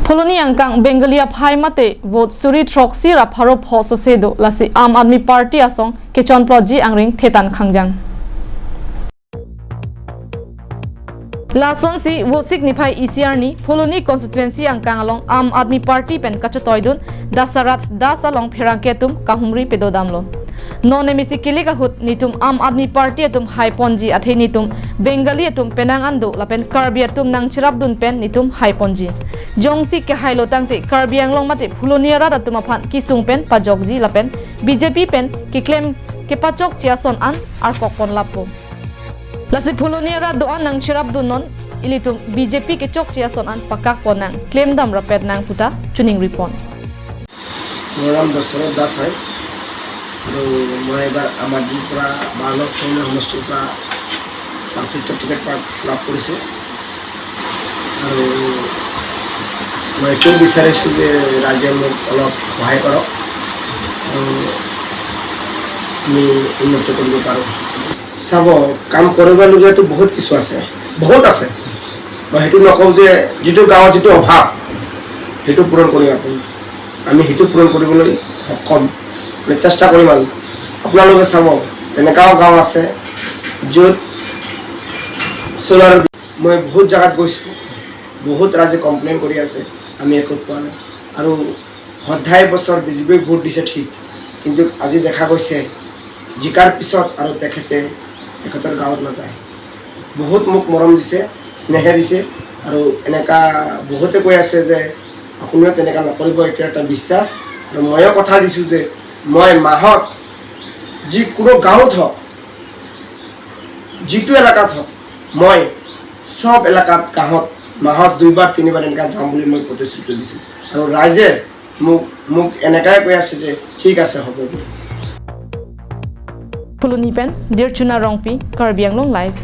Phuloni angkang Bengalia phai mate vote suri troxy ra pharo phoso sedo lasi Aam Aadmi Party asong kechon proji angring thetan khangjang. Lason si wosik niphai ECR ni Phuloni constituency angkang along Aam Aadmi Party pen kachatoidun dasarat dasalong pherangke tum kahumri pedodamlo. Non emisi kilika hut nitum Aam Aadmi Party atum hai ponji athe nitum Bengali atum penang ando lapen Karbi atum nang chirabdun pen nitum hai ponji. Jongsi ke hailo tangte Karbi anglong mate Phuloni ra atum aphan kisung pen pajokji lapen BJP pen ki claim ke pachok chiason an ar kokon lapo. Lasi Phuloni ra doan nang chirabdun non ilitum BJP ke chok chiason an pakak ponang claim dam rapet nang puta tuning repon. Moram dasar das hai. मैं बार आमादी पूरा बालक चौने हमस्टो का पार्थिव ticket पर प्राप्त करी से मैं क्यों विचारे सुधे राज्य में अलग सहाय करो मैं उन्नत करने पारो सब काम करने लगे तो बहुत किस आसे बहुत आसे मैं हेतु नकौ जे जितो गाँव जितो अभाव हेतु पूरण करी आपुन आमी हेतु पूरण करिबोलै सक्षम চেষ্টা কৰিম আৰু আপোনালোকে চাব তেনেকাও গাঁও আছে য'ত সোলাৰ মই বহুত জায়গাত গৈছো বহুত ৰাজে কমপ্লেইন কৰি আছে আমি একো পোৱা নাই আৰু সদায় বছৰ বিজেপি ভোট দিছে ঠিক কিন্তু আজি দেখা গৈছে জিকাৰ পিছত আৰু তেখেতৰ গাঁৱত নাযায় বহুত মোক মৰম দিছে স্নেহ দিছে আৰু এনেকা বহুতে কৈ আছে যে আপুনিও তেনেকা নকৰিব এটা এটা বিশ্বাস আৰু ময়ো কথা দিছো যে मैं माहत जी कोनो गाँव था जीतु एलेका था मैं सब एलेका गाँव माहत 2 बार 3 बार एनेका जाम बुली मैं प्रतिश्रुति दिसु और राइजे मुक एनेकाय কৈ আছে যে ঠিক আছে হ'ব Phuloni pen Dear Chuna Rongpi Karbi Anglong live